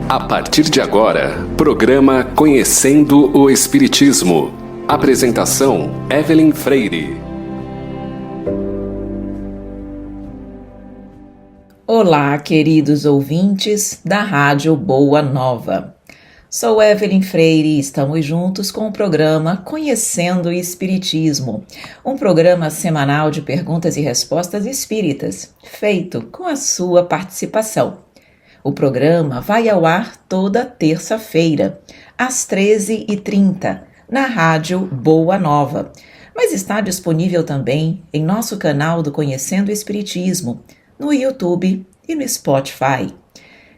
A partir de agora, programa Conhecendo o Espiritismo. Apresentação: Evelyn Freire. Olá, queridos ouvintes da Rádio Boa Nova. Sou Evelyn Freire e estamos juntos com o programa Conhecendo o Espiritismo, um programa semanal de perguntas e respostas espíritas, feito com a sua participação. O programa vai ao ar toda terça-feira, às 13h30, na Rádio Boa Nova, mas está disponível também em nosso canal do Conhecendo o Espiritismo, no YouTube e no Spotify.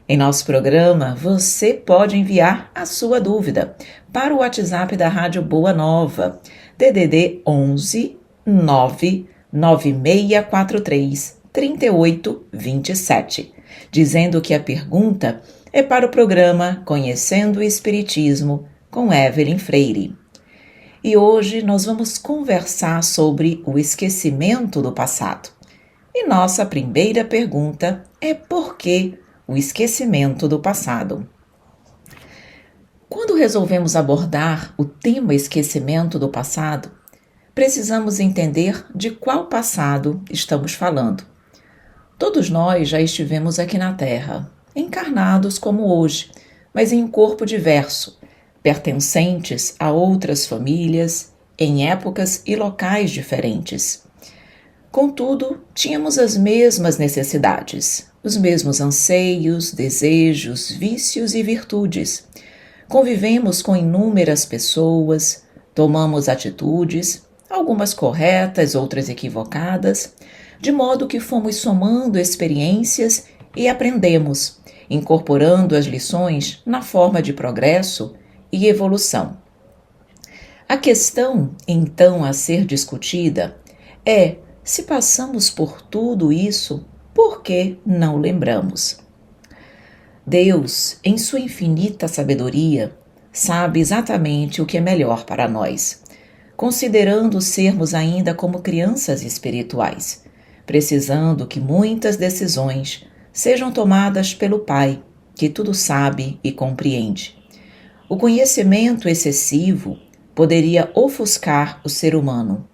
Em nosso programa, você pode enviar a sua dúvida para o WhatsApp da Rádio Boa Nova, DDD 11 99643 3827, dizendo que a pergunta é para o programa Conhecendo o Espiritismo com Evelyn Freire. E hoje nós vamos conversar sobre o esquecimento do passado. E nossa primeira pergunta é: por que o esquecimento do passado? Quando resolvemos abordar o tema esquecimento do passado, precisamos entender de qual passado estamos falando. Todos nós já estivemos aqui na Terra, encarnados como hoje, mas em um corpo diverso, pertencentes a outras famílias, em épocas e locais diferentes. Contudo, tínhamos as mesmas necessidades, os mesmos anseios, desejos, vícios e virtudes. Convivemos com inúmeras pessoas, tomamos atitudes, algumas corretas, outras equivocadas, de modo que fomos somando experiências e aprendemos, incorporando as lições na forma de progresso e evolução. A questão, então, a ser discutida é: se passamos por tudo isso, por que não lembramos? Deus, em sua infinita sabedoria, sabe exatamente o que é melhor para nós, considerando sermos ainda como crianças espirituais, precisando que muitas decisões sejam tomadas pelo Pai, que tudo sabe e compreende. O conhecimento excessivo poderia ofuscar o ser humano.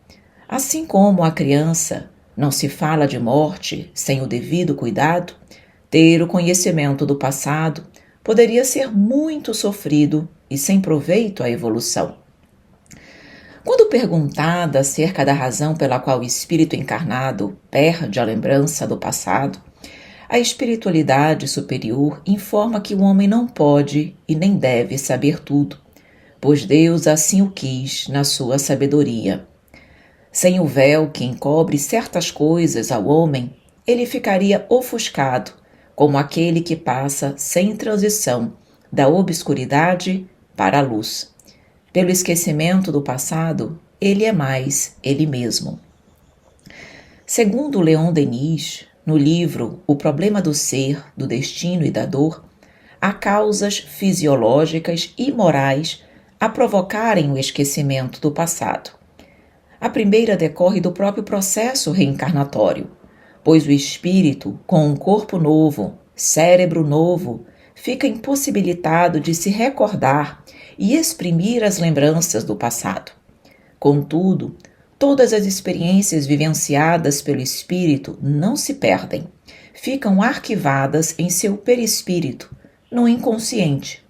Assim como a criança não se fala de morte sem o devido cuidado, ter o conhecimento do passado poderia ser muito sofrido e sem proveito à evolução. Quando perguntada acerca da razão pela qual o espírito encarnado perde a lembrança do passado, a espiritualidade superior informa que o homem não pode e nem deve saber tudo, pois Deus assim o quis na sua sabedoria. Sem o véu que encobre certas coisas ao homem, ele ficaria ofuscado, como aquele que passa sem transição da obscuridade para a luz. Pelo esquecimento do passado, ele é mais ele mesmo. Segundo Leon Denis, no livro O Problema do Ser, do Destino e da Dor, há causas fisiológicas e morais a provocarem o esquecimento do passado. A primeira decorre do próprio processo reencarnatório, pois o espírito, com um corpo novo, cérebro novo, fica impossibilitado de se recordar e exprimir as lembranças do passado. Contudo, todas as experiências vivenciadas pelo espírito não se perdem, ficam arquivadas em seu perispírito, no inconsciente.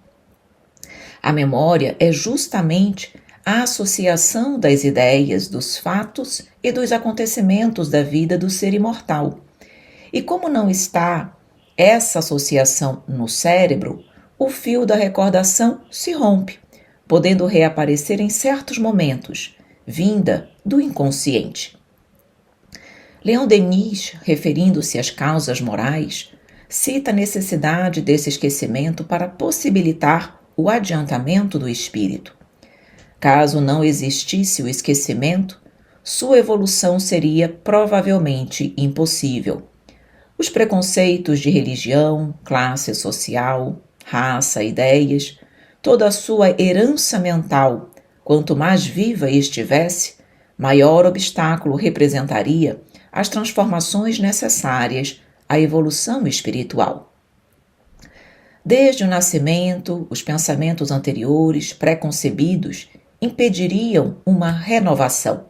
A memória é justamente a associação das ideias, dos fatos e dos acontecimentos da vida do ser imortal. E como não está essa associação no cérebro, o fio da recordação se rompe, podendo reaparecer em certos momentos, vinda do inconsciente. Leon Denis, referindo-se às causas morais, cita a necessidade desse esquecimento para possibilitar o adiantamento do espírito. Caso não existisse o esquecimento, sua evolução seria provavelmente impossível. Os preconceitos de religião, classe social, raça, ideias, toda a sua herança mental, quanto mais viva estivesse, maior obstáculo representaria as transformações necessárias à evolução espiritual. Desde o nascimento, os pensamentos anteriores, preconcebidos, impediriam uma renovação.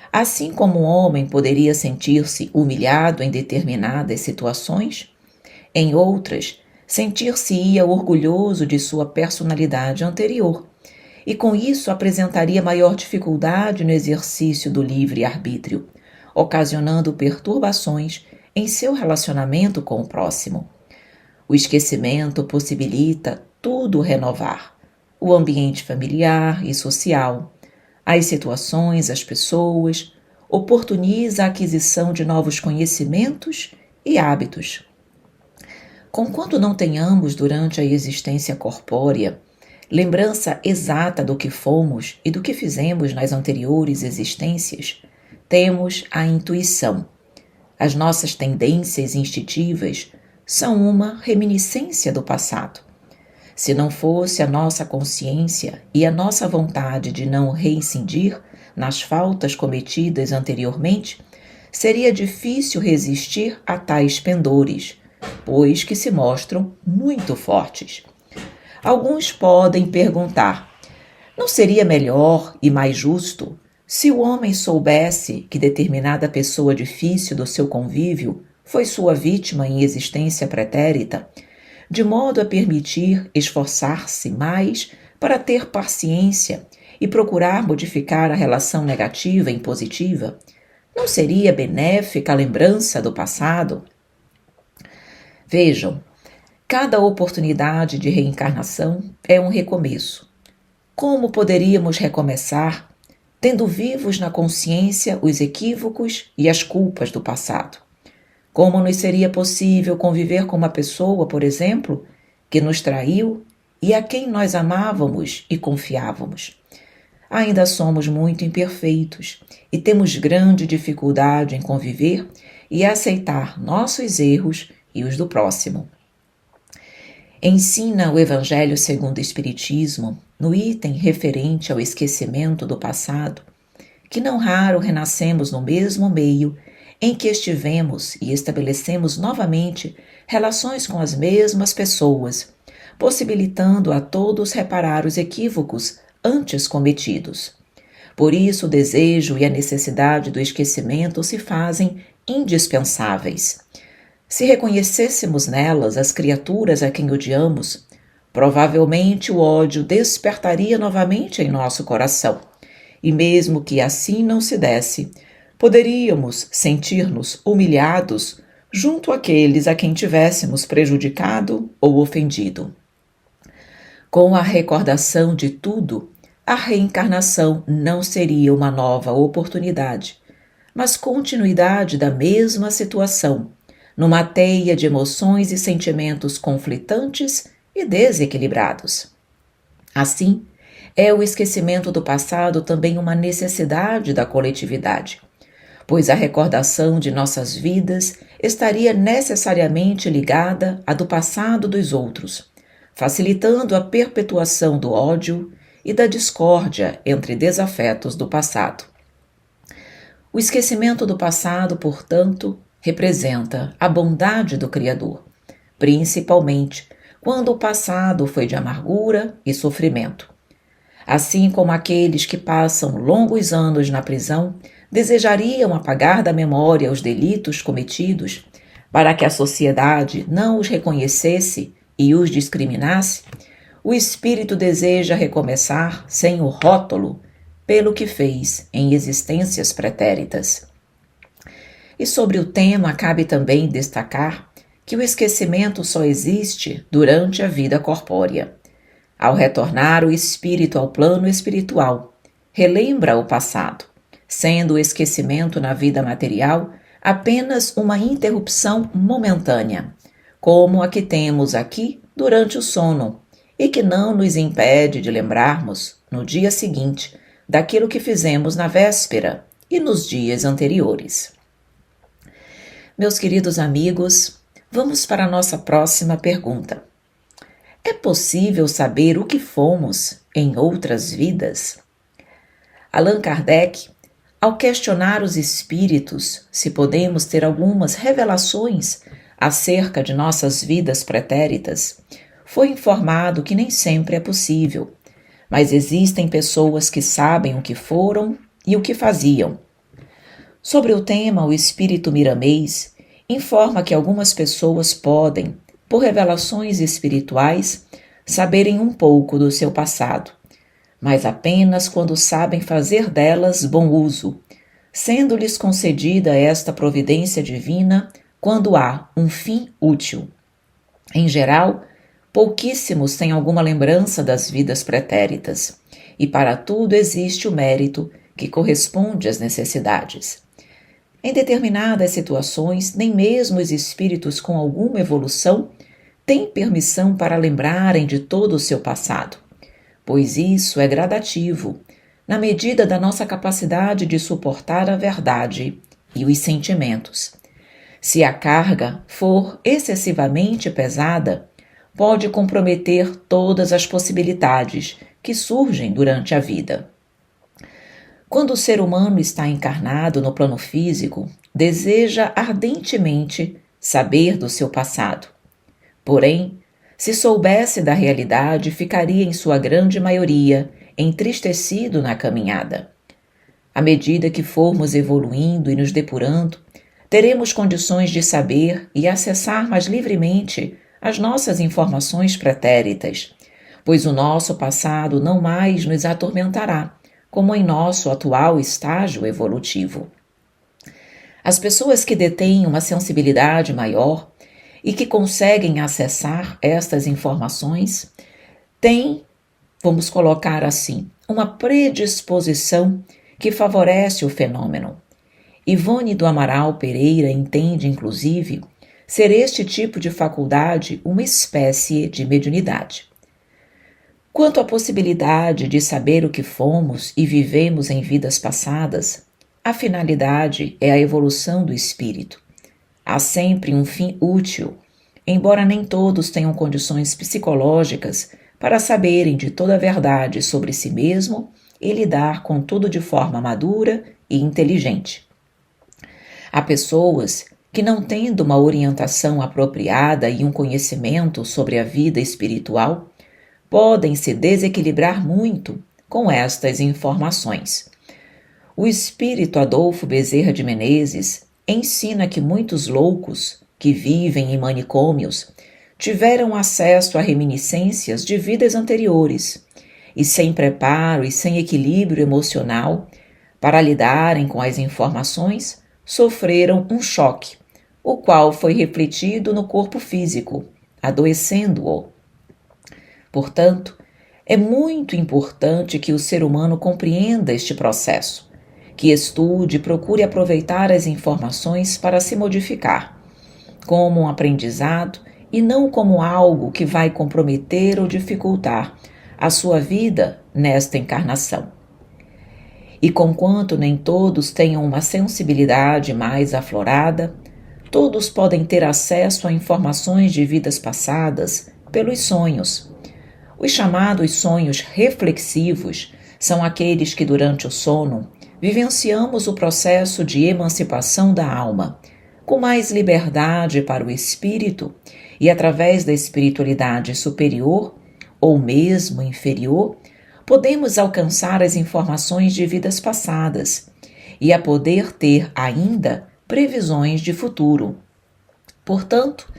Assim como um homem poderia sentir-se humilhado em determinadas situações, em outras, sentir-se-ia orgulhoso de sua personalidade anterior, e com isso apresentaria maior dificuldade no exercício do livre-arbítrio, ocasionando perturbações em seu relacionamento com o próximo. O esquecimento possibilita tudo renovar: o ambiente familiar e social, as situações, as pessoas, oportuniza a aquisição de novos conhecimentos e hábitos. Conquanto não tenhamos durante a existência corpórea lembrança exata do que fomos e do que fizemos nas anteriores existências, temos a intuição. As nossas tendências instintivas são uma reminiscência do passado. Se não fosse a nossa consciência e a nossa vontade de não reincidir nas faltas cometidas anteriormente, seria difícil resistir a tais pendores, pois que se mostram muito fortes. Alguns podem perguntar: não seria melhor e mais justo se o homem soubesse que determinada pessoa difícil do seu convívio foi sua vítima em existência pretérita, de modo a permitir esforçar-se mais para ter paciência e procurar modificar a relação negativa em positiva? Não seria benéfica a lembrança do passado? Vejam, cada oportunidade de reencarnação é um recomeço. Como poderíamos recomeçar, tendo vivos na consciência os equívocos e as culpas do passado? Como nos seria possível conviver com uma pessoa, por exemplo, que nos traiu e a quem nós amávamos e confiávamos? Ainda somos muito imperfeitos e temos grande dificuldade em conviver e aceitar nossos erros e os do próximo. Ensina o Evangelho segundo o Espiritismo, no item referente ao esquecimento do passado, que não raro renascemos no mesmo meio em que estivemos e estabelecemos novamente relações com as mesmas pessoas, possibilitando a todos reparar os equívocos antes cometidos. Por isso, o desejo e a necessidade do esquecimento se fazem indispensáveis. Se reconhecêssemos nelas as criaturas a quem odiamos, provavelmente o ódio despertaria novamente em nosso coração, e mesmo que assim não se desse, poderíamos sentir-nos humilhados junto àqueles a quem tivéssemos prejudicado ou ofendido. Com a recordação de tudo, a reencarnação não seria uma nova oportunidade, mas continuidade da mesma situação, numa teia de emoções e sentimentos conflitantes e desequilibrados. Assim, é o esquecimento do passado também uma necessidade da coletividade, pois a recordação de nossas vidas estaria necessariamente ligada à do passado dos outros, facilitando a perpetuação do ódio e da discórdia entre desafetos do passado. O esquecimento do passado, portanto, representa a bondade do Criador, principalmente quando o passado foi de amargura e sofrimento. Assim como aqueles que passam longos anos na prisão desejariam apagar da memória os delitos cometidos para que a sociedade não os reconhecesse e os discriminasse, o espírito deseja recomeçar sem o rótulo pelo que fez em existências pretéritas. E sobre o tema cabe também destacar que o esquecimento só existe durante a vida corpórea. Ao retornar o espírito ao plano espiritual, relembra o passado, sendo o esquecimento na vida material apenas uma interrupção momentânea, como a que temos aqui durante o sono, e que não nos impede de lembrarmos, no dia seguinte, daquilo que fizemos na véspera e nos dias anteriores. Meus queridos amigos, vamos para a nossa próxima pergunta. É possível saber o que fomos em outras vidas? Allan Kardec, ao questionar os espíritos se podemos ter algumas revelações acerca de nossas vidas pretéritas, foi informado que nem sempre é possível, mas existem pessoas que sabem o que foram e o que faziam. Sobre o tema, o espírito Miramês informa que algumas pessoas podem, por revelações espirituais, saberem um pouco do seu passado, mas apenas quando sabem fazer delas bom uso, sendo-lhes concedida esta providência divina quando há um fim útil. Em geral, pouquíssimos têm alguma lembrança das vidas pretéritas, e para tudo existe o mérito que corresponde às necessidades. Em determinadas situações, nem mesmo os espíritos com alguma evolução têm permissão para lembrarem de todo o seu passado, pois isso é gradativo, na medida da nossa capacidade de suportar a verdade e os sentimentos. Se a carga for excessivamente pesada, pode comprometer todas as possibilidades que surgem durante a vida. Quando o ser humano está encarnado no plano físico, deseja ardentemente saber do seu passado. Porém, se soubesse da realidade, ficaria em sua grande maioria entristecido na caminhada. À medida que formos evoluindo e nos depurando, teremos condições de saber e acessar mais livremente as nossas informações pretéritas, pois o nosso passado não mais nos atormentará, como em nosso atual estágio evolutivo. As pessoas que detêm uma sensibilidade maior e que conseguem acessar estas informações têm, vamos colocar assim, uma predisposição que favorece o fenômeno. Ivone do Amaral Pereira entende, inclusive, ser este tipo de faculdade uma espécie de mediunidade. Quanto à possibilidade de saber o que fomos e vivemos em vidas passadas, a finalidade é a evolução do espírito. Há sempre um fim útil, embora nem todos tenham condições psicológicas para saberem de toda a verdade sobre si mesmo e lidar com tudo de forma madura e inteligente. Há pessoas que, não tendo uma orientação apropriada e um conhecimento sobre a vida espiritual, podem se desequilibrar muito com estas informações. O espírito Adolfo Bezerra de Menezes ensina que muitos loucos que vivem em manicômios tiveram acesso a reminiscências de vidas anteriores e, sem preparo e sem equilíbrio emocional para lidarem com as informações, sofreram um choque, o qual foi refletido no corpo físico, adoecendo-o. Portanto, é muito importante que o ser humano compreenda este processo, que estude e procure aproveitar as informações para se modificar, como um aprendizado e não como algo que vai comprometer ou dificultar a sua vida nesta encarnação. E conquanto nem todos tenham uma sensibilidade mais aflorada, todos podem ter acesso a informações de vidas passadas pelos sonhos. Os chamados sonhos reflexivos são aqueles que, durante o sono, vivenciamos o processo de emancipação da alma, com mais liberdade para o espírito e, através da espiritualidade superior ou mesmo inferior, podemos alcançar as informações de vidas passadas e a poder ter ainda previsões de futuro. Portanto,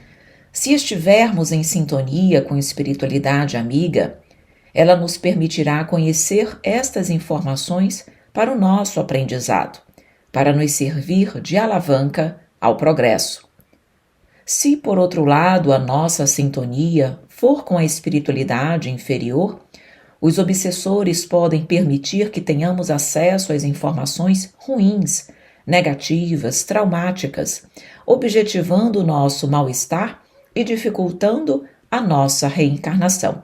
se estivermos em sintonia com a espiritualidade amiga, ela nos permitirá conhecer estas informações para o nosso aprendizado, para nos servir de alavanca ao progresso. Se, por outro lado, a nossa sintonia for com a espiritualidade inferior, os obsessores podem permitir que tenhamos acesso às informações ruins, negativas, traumáticas, objetivando o nosso mal-estar e dificultando a nossa reencarnação.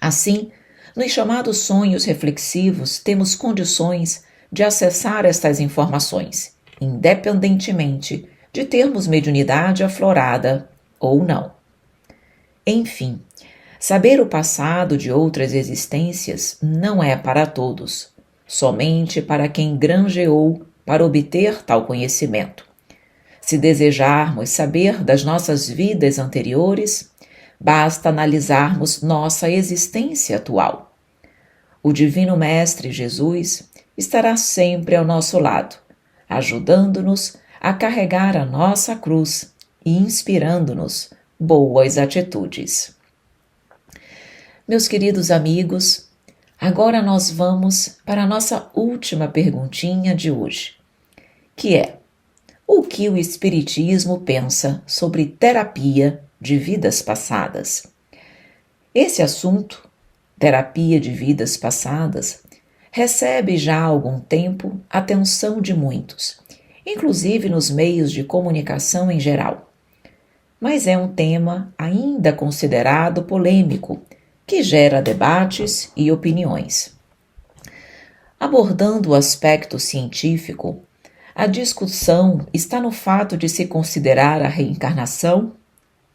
Assim, nos chamados sonhos reflexivos, temos condições de acessar estas informações, independentemente de termos mediunidade aflorada ou não. Enfim, saber o passado de outras existências não é para todos, somente para quem granjeou para obter tal conhecimento. Se desejarmos saber das nossas vidas anteriores, basta analisarmos nossa existência atual. O Divino Mestre Jesus estará sempre ao nosso lado, ajudando-nos a carregar a nossa cruz e inspirando-nos boas atitudes. Meus queridos amigos, agora nós vamos para a nossa última perguntinha de hoje, que é: o que o Espiritismo pensa sobre terapia de vidas passadas? Esse assunto, terapia de vidas passadas, recebe já há algum tempo a atenção de muitos, inclusive nos meios de comunicação em geral. Mas é um tema ainda considerado polêmico, que gera debates e opiniões. Abordando o aspecto científico, a discussão está no fato de se considerar a reencarnação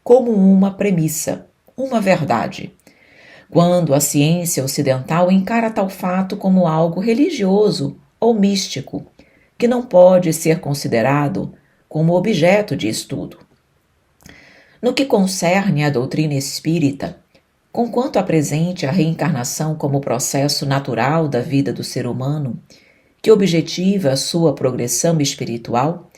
como uma premissa, uma verdade, quando a ciência ocidental encara tal fato como algo religioso ou místico, que não pode ser considerado como objeto de estudo. No que concerne à doutrina espírita, conquanto apresente a reencarnação como processo natural da vida do ser humano, que objetiva a sua progressão espiritual,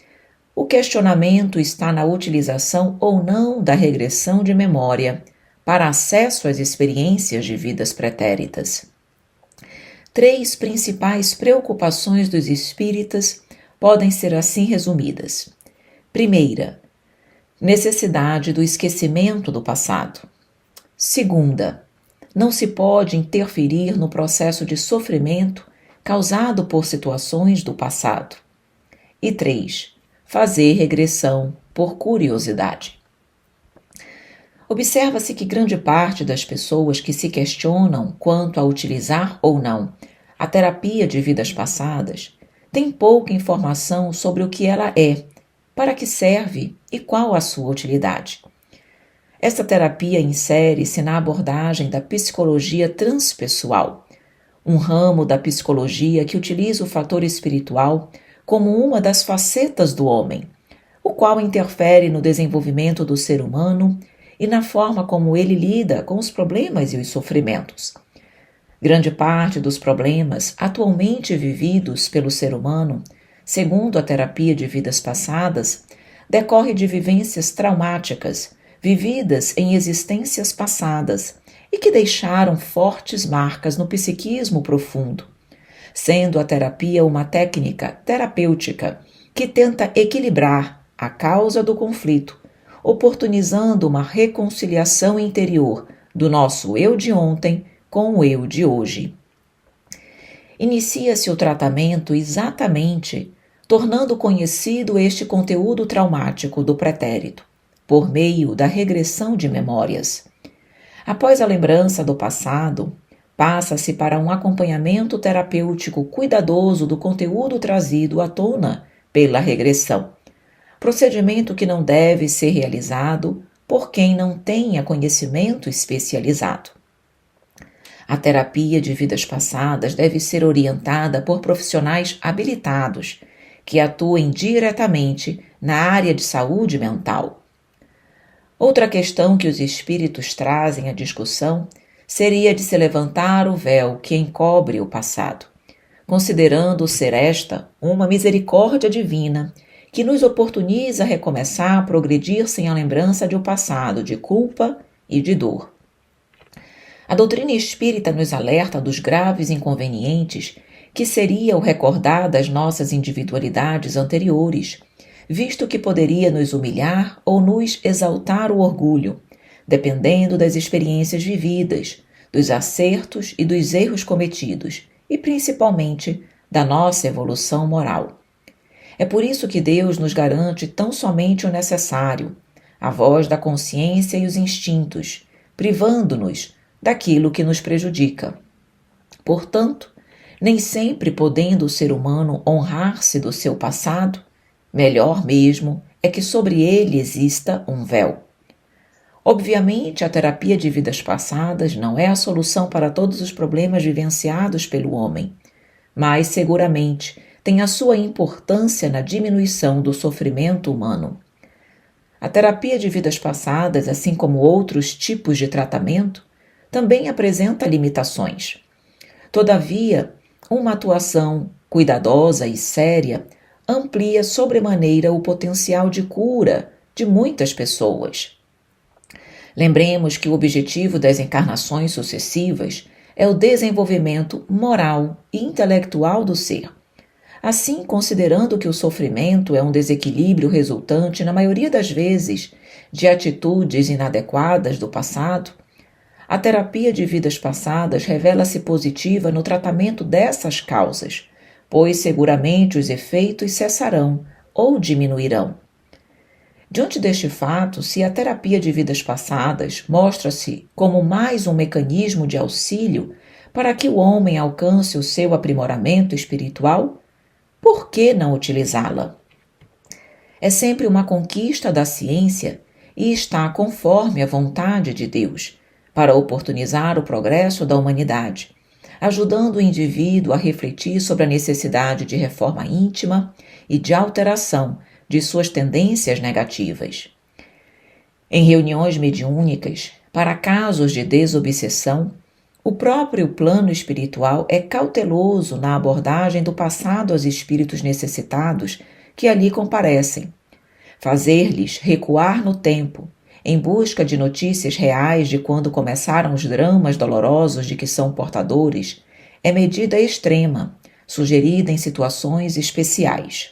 o questionamento está na utilização ou não da regressão de memória para acesso às experiências de vidas pretéritas. 3 principais preocupações dos espíritas podem ser assim resumidas. Primeira, necessidade do esquecimento do passado. Segunda, não se pode interferir no processo de sofrimento causado por situações do passado. E 3, fazer regressão por curiosidade. Observa-se que grande parte das pessoas que se questionam quanto a utilizar ou não a terapia de vidas passadas tem pouca informação sobre o que ela é, para que serve e qual a sua utilidade. Esta terapia insere-se na abordagem da psicologia transpessoal, um ramo da psicologia que utiliza o fator espiritual como uma das facetas do homem, o qual interfere no desenvolvimento do ser humano e na forma como ele lida com os problemas e os sofrimentos. Grande parte dos problemas atualmente vividos pelo ser humano, segundo a terapia de vidas passadas, decorre de vivências traumáticas, vividas em existências passadas e que deixaram fortes marcas no psiquismo profundo, sendo a terapia uma técnica terapêutica que tenta equilibrar a causa do conflito, oportunizando uma reconciliação interior do nosso eu de ontem com o eu de hoje. Inicia-se o tratamento exatamente tornando conhecido este conteúdo traumático do pretérito, por meio da regressão de memórias. Após a lembrança do passado, passa-se para um acompanhamento terapêutico cuidadoso do conteúdo trazido à tona pela regressão, procedimento que não deve ser realizado por quem não tenha conhecimento especializado. A terapia de vidas passadas deve ser orientada por profissionais habilitados que atuem diretamente na área de saúde mental. Outra questão que os espíritos trazem à discussão seria de se levantar o véu que encobre o passado, considerando ser esta uma misericórdia divina que nos oportuniza recomeçar a progredir sem a lembrança de um passado de culpa e de dor. A doutrina espírita nos alerta dos graves inconvenientes que seria o recordar das nossas individualidades anteriores, visto que poderia nos humilhar ou nos exaltar o orgulho, dependendo das experiências vividas, dos acertos e dos erros cometidos, e principalmente da nossa evolução moral. É por isso que Deus nos garante tão somente o necessário, a voz da consciência e os instintos, privando-nos daquilo que nos prejudica. Portanto, nem sempre podendo o ser humano honrar-se do seu passado, melhor mesmo é que sobre ele exista um véu. Obviamente, a terapia de vidas passadas não é a solução para todos os problemas vivenciados pelo homem, mas seguramente tem a sua importância na diminuição do sofrimento humano. A terapia de vidas passadas, assim como outros tipos de tratamento, também apresenta limitações. Todavia, uma atuação cuidadosa e séria amplia sobremaneira o potencial de cura de muitas pessoas. Lembremos que o objetivo das encarnações sucessivas é o desenvolvimento moral e intelectual do ser. Assim, considerando que o sofrimento é um desequilíbrio resultante, na maioria das vezes, de atitudes inadequadas do passado, a terapia de vidas passadas revela-se positiva no tratamento dessas causas, pois seguramente os efeitos cessarão ou diminuirão. Diante deste fato, se a terapia de vidas passadas mostra-se como mais um mecanismo de auxílio para que o homem alcance o seu aprimoramento espiritual, por que não utilizá-la? É sempre uma conquista da ciência e está conforme a vontade de Deus, para oportunizar o progresso da humanidade, ajudando o indivíduo a refletir sobre a necessidade de reforma íntima e de alteração de suas tendências negativas. Em reuniões mediúnicas, para casos de desobsessão, o próprio plano espiritual é cauteloso na abordagem do passado aos espíritos necessitados que ali comparecem. Fazer-lhes recuar no tempo, em busca de notícias reais de quando começaram os dramas dolorosos de que são portadores, é medida extrema, sugerida em situações especiais.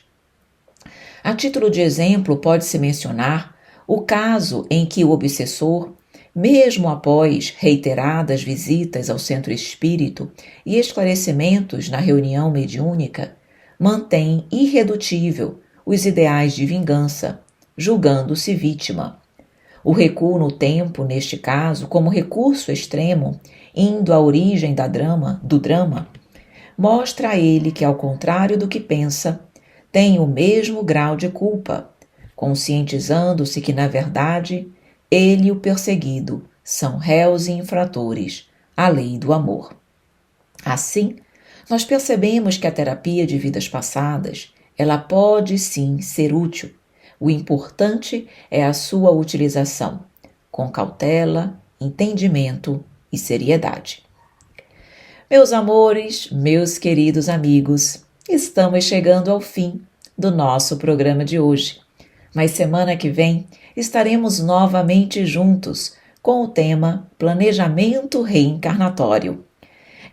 A título de exemplo, pode-se mencionar o caso em que o obsessor, mesmo após reiteradas visitas ao centro espírito e esclarecimentos na reunião mediúnica, mantém irredutível os ideais de vingança, julgando-se vítima. O recuo no tempo, neste caso, como recurso extremo, indo à origem do drama, mostra a ele que, ao contrário do que pensa, tem o mesmo grau de culpa, conscientizando-se que, na verdade, ele e o perseguido são réus e infratores à lei do amor. Assim, nós percebemos que a terapia de vidas passadas, ela pode sim ser útil. O importante é a sua utilização, com cautela, entendimento e seriedade. Meus amores, meus queridos amigos, estamos chegando ao fim do nosso programa de hoje. Mas semana que vem estaremos novamente juntos com o tema Planejamento Reencarnatório.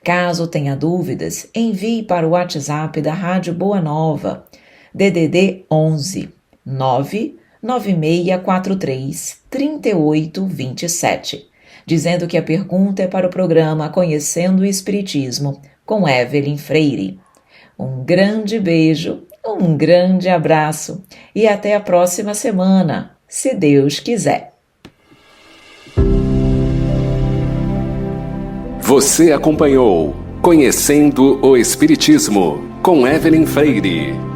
Caso tenha dúvidas, envie para o WhatsApp da Rádio Boa Nova, DDD 11 99643 3827, dizendo que a pergunta é para o programa Conhecendo o Espiritismo com Evelyn Freire. Um grande beijo, um grande abraço e até a próxima semana, se Deus quiser. Você acompanhou Conhecendo o Espiritismo com Evelyn Freire.